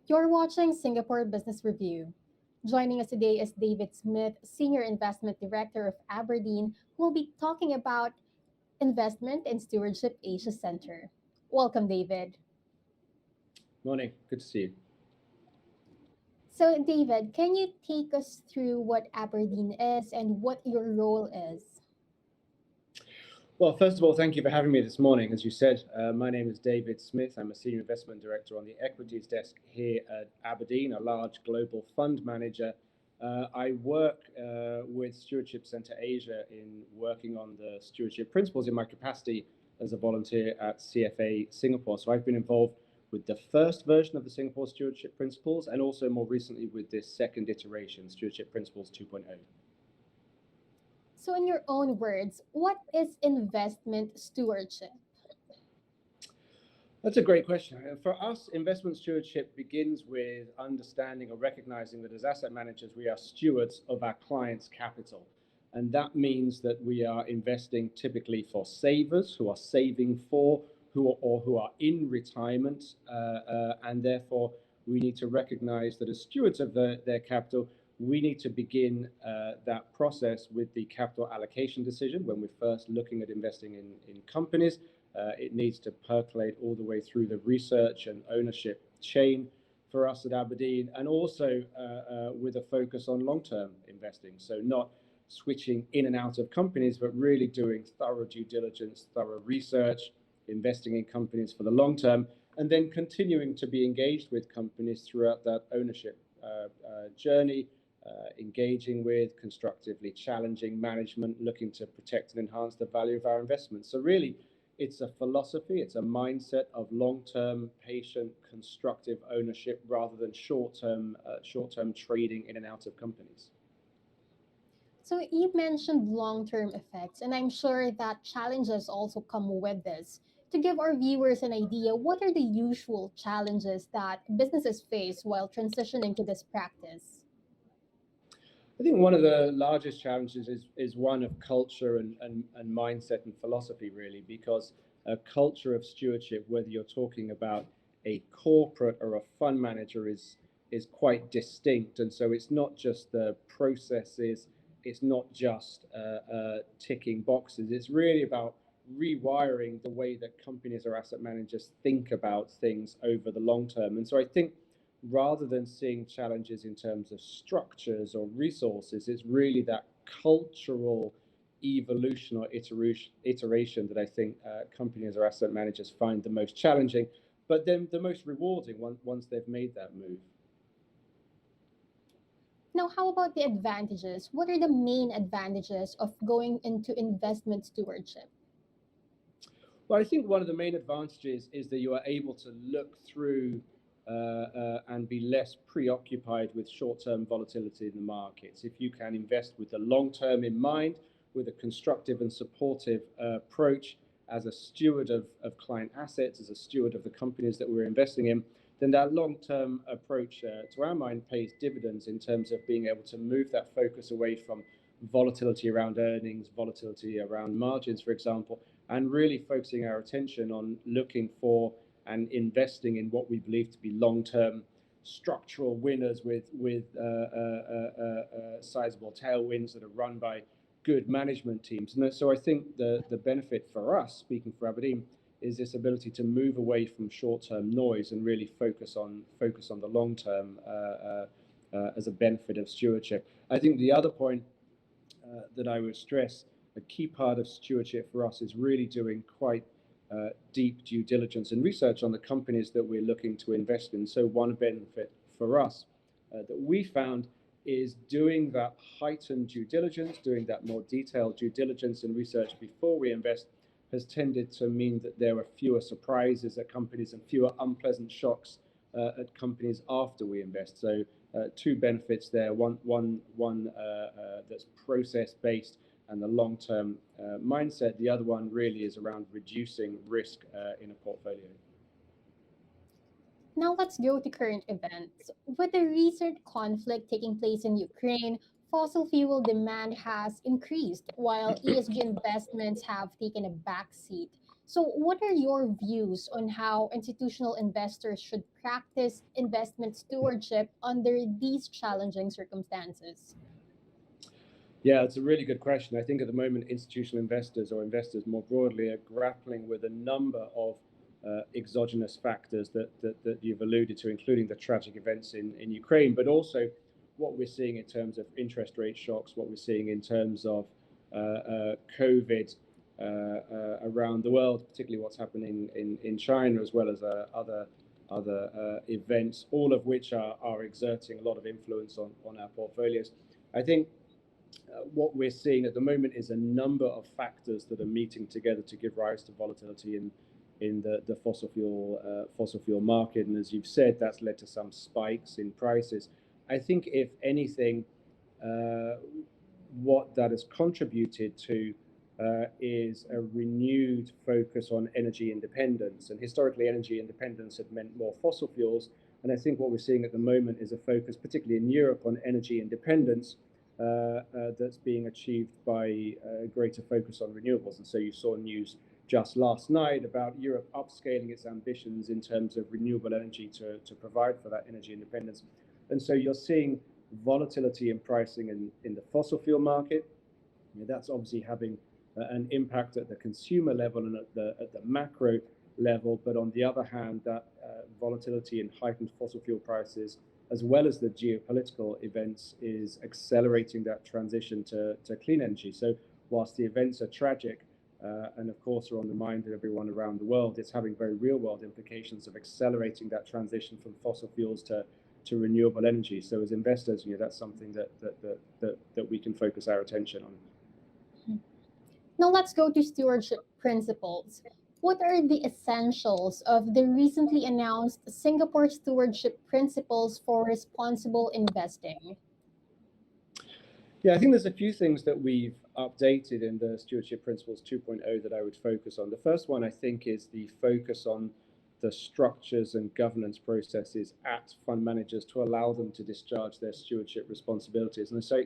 You're watching Singapore Business Review. Joining us today is David Smith, Senior Investment Director of Aberdeen, who will be talking about Investment and Stewardship Asia Center. Welcome, David. Morning, good to see you. So, David, can you take us through what Aberdeen is and what your role is? Well, first of all, thank you for having me this morning. As you said, my name is David Smith. I'm a Senior Investment Director on the Equities Desk here at Aberdeen, a large global fund manager. I work with Stewardship Center Asia in working on the stewardship principles in my capacity as a volunteer at CFA Singapore. So I've been involved with the first version of the Singapore Stewardship Principles and also more recently with this second iteration, Stewardship Principles 2.0. So, in your own words, what is investment stewardship? That's a great question. For us, investment stewardship begins with understanding or recognizing that as asset managers, we are stewards of our clients' capital. And that means that we are investing typically for savers who are saving for who are in retirement. And therefore, we need to recognize that as stewards of their capital, we need to begin that process with the capital allocation decision when we're first looking at investing in companies. It needs to percolate all the way through the research and ownership chain for us at Aberdeen, and also with a focus on long-term investing. So not switching in and out of companies, but really doing thorough due diligence, thorough research, investing in companies for the long term, and then continuing to be engaged with companies throughout that ownership journey, engaging with, constructively challenging management, looking to protect and enhance the value of our investments. So really, it's a philosophy, it's a mindset of long-term, patient, constructive ownership rather than short-term trading in and out of companies. So, you mentioned long term effects, and I'm sure that challenges also come with this. To give our viewers an idea, what are the usual challenges that businesses face while transitioning to this practice? I think one of the largest challenges is one of culture and mindset and philosophy, really, because a culture of stewardship, whether you're talking about a corporate or a fund manager, is quite distinct. And so it's not just the processes, it's not just ticking boxes, it's really about rewiring the way that companies or asset managers think about things over the long term. And so I think rather than seeing challenges in terms of structures or resources, it's really that cultural evolution or iteration that I think companies or asset managers find the most challenging, but then the most rewarding once they've made that move. Now, how about the advantages? What are the main advantages of going into investment stewardship? Well, I think one of the main advantages is that you are able to look through and be less preoccupied with short-term volatility in the markets. If you can invest with the long term in mind, with a constructive and supportive approach as a steward of client assets, as a steward of the companies that we're investing in, then that long-term approach, to our mind, pays dividends in terms of being able to move that focus away from volatility around earnings, volatility around margins, for example, and really focusing our attention on looking for and investing in what we believe to be long-term structural winners with sizable tailwinds that are run by good management teams. And so I think the benefit for us, speaking for Aberdeen, is this ability to move away from short-term noise and really focus on the long term as a benefit of stewardship. I think the other point that I would stress, a key part of stewardship for us is really doing quite deep due diligence and research on the companies that we're looking to invest in. So one benefit for us that we found is doing that heightened due diligence, doing that more detailed due diligence and research before we invest has tended to mean that there are fewer surprises at companies and fewer unpleasant shocks at companies after we invest. So two benefits there, one that's process-based and the long-term mindset. The other one really is around reducing risk in a portfolio. Now let's go to current events. With the recent conflict taking place in Ukraine, fossil fuel demand has increased while ESG investments have taken a backseat. So, what are your views on how institutional investors should practice investment stewardship under these challenging circumstances? Yeah, it's a really good question. I think at the moment, institutional investors or investors more broadly are grappling with a number of exogenous factors that you've alluded to, including the tragic events in Ukraine, but also what we're seeing in terms of interest rate shocks, what we're seeing in terms of COVID around the world, particularly what's happening in China, as well as other events, all of which are exerting a lot of influence on our portfolios. I think what we're seeing at the moment is a number of factors that are meeting together to give rise to volatility in the fossil fuel market, and as you've said, that's led to some spikes in prices. I think if anything, uh, what that has contributed to is a renewed focus on energy independence. And historically, energy independence had meant more fossil fuels. And I think what we're seeing at the moment is a focus, particularly in Europe, on energy independence that's being achieved by a greater focus on renewables. And so you saw news just last night about Europe upscaling its ambitions in terms of renewable energy to provide for that energy independence. And so you're seeing volatility in pricing in the fossil fuel market. That's obviously having an impact at the consumer level and at the macro level. But on the other hand, that volatility and heightened fossil fuel prices, as well as the geopolitical events, is accelerating that transition to clean energy. So whilst the events are tragic, and of course are on the mind of everyone around the world, it's having very real world implications of accelerating that transition from fossil fuels to renewable energy. So as investors, that's something that we can focus our attention on. Now, let's go to stewardship principles. What are the essentials of the recently announced Singapore Stewardship Principles for Responsible Investing? Yeah, I think there's a few things that we've updated in the Stewardship Principles 2.0 that I would focus on. The first one, I think, is the focus on the structures and governance processes at fund managers to allow them to discharge their stewardship responsibilities. And so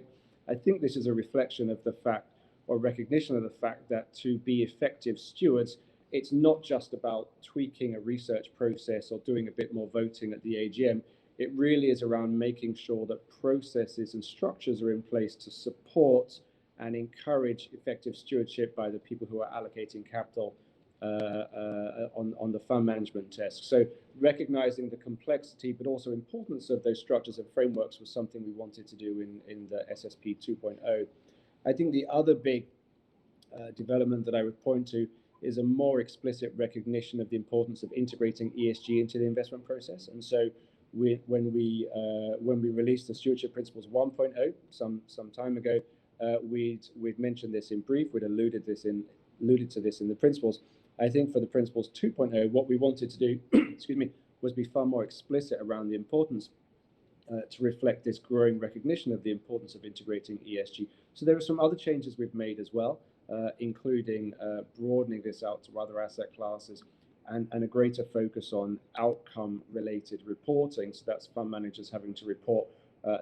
I think this is a reflection of the fact, or recognition of the fact, that to be effective stewards, it's not just about tweaking a research process or doing a bit more voting at the AGM. It really is around making sure that processes and structures are in place to support and encourage effective stewardship by the people who are allocating capital on the fund management desk. So recognizing the complexity, but also importance of those structures and frameworks was something we wanted to do in the SSP 2.0. I think the other big development that I would point to is a more explicit recognition of the importance of integrating ESG into the investment process. And so when we released the Stewardship Principles 1.0 some time ago, we'd mentioned this in brief. We'd alluded to this in the principles. I think for the Principles 2.0, what we wanted to do, excuse me, was be far more explicit around the importance to reflect this growing recognition of the importance of integrating ESG. So there are some other changes we've made as well, including broadening this out to other asset classes and a greater focus on outcome-related reporting. So that's fund managers having to report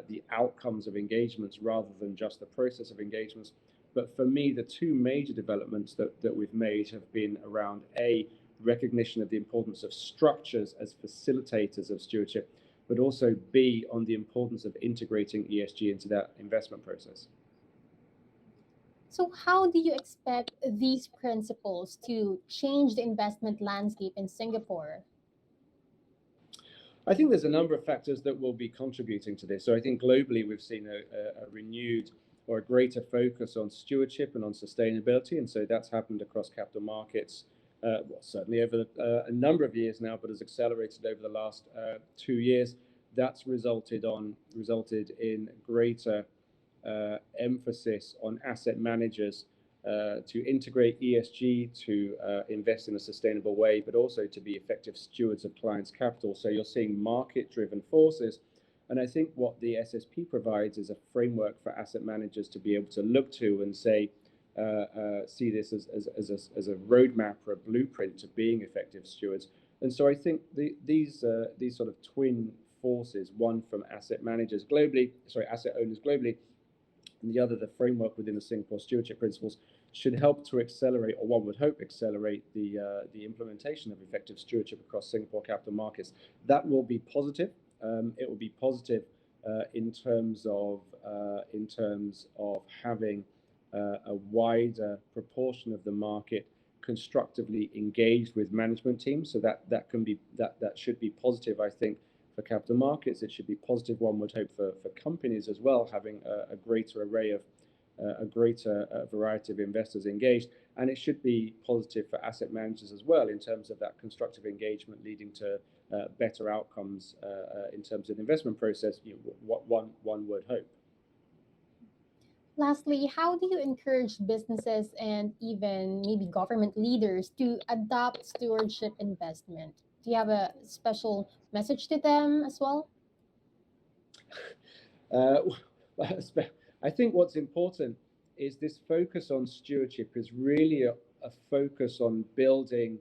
the outcomes of engagements rather than just the process of engagements. But for me, the two major developments that we've made have been around A, recognition of the importance of structures as facilitators of stewardship, but also B, on the importance of integrating ESG into that investment process. So, how do you expect these principles to change the investment landscape in Singapore? I think there's a number of factors that will be contributing to this. So I think globally we've seen a renewed or a greater focus on stewardship and on sustainability, and so that's happened across capital markets, certainly over a number of years now, but has accelerated over the last 2 years. That's resulted in greater emphasis on asset managers to integrate ESG, to invest in a sustainable way, but also to be effective stewards of clients' capital. So you're seeing market-driven forces. And I think what the SSP provides is a framework for asset managers to be able to look to and say, see this as a roadmap or a blueprint to being effective stewards. And so I think these sort of twin forces, one from asset owners globally, and the other, the framework within the Singapore Stewardship Principles, should help to accelerate, or one would hope accelerate, the implementation of effective stewardship across Singapore capital markets. That will be positive. It will be positive in terms of having a wider proportion of the market constructively engaged with management teams. So that should be positive, I think, for capital markets. It should be positive, one would hope, for companies as well, having a greater array of a greater variety of investors engaged, and it should be positive for asset managers as well in terms of that constructive engagement leading to better outcomes in terms of the investment process. What one would hope. Lastly, how do you encourage businesses and even maybe government leaders to adopt stewardship investment? Do you have a special message to them as well? Uh, I think what's important is this focus on stewardship is really a focus on building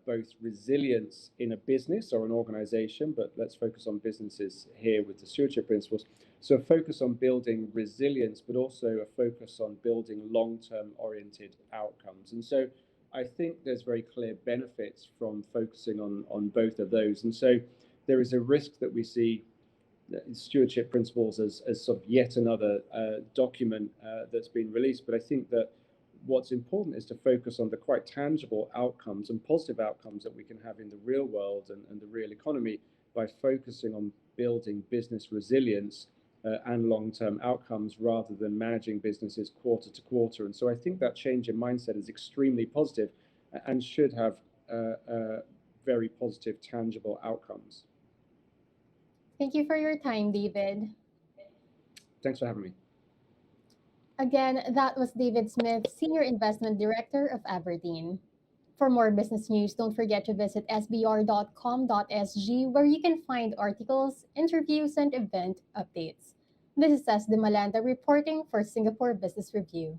both resilience in a business or an organization, but let's focus on businesses here with the stewardship principles. So a focus on building resilience, but also a focus on building long-term oriented outcomes. And so I think there's very clear benefits from focusing on both of those. And so there is a risk that we see stewardship principles as sort of yet another document that's been released. But I think that what's important is to focus on the quite tangible outcomes and positive outcomes that we can have in the real world and the real economy by focusing on building business resilience and long-term outcomes rather than managing businesses quarter to quarter. And so I think that change in mindset is extremely positive and should have very positive, tangible outcomes. Thank you for your time, David. Thanks for having me. Again, that was David Smith, Senior Investment Director of Aberdeen. For more business news, don't forget to visit sbr.com.sg where you can find articles, interviews, and event updates. This is S. de Malanda reporting for Singapore Business Review.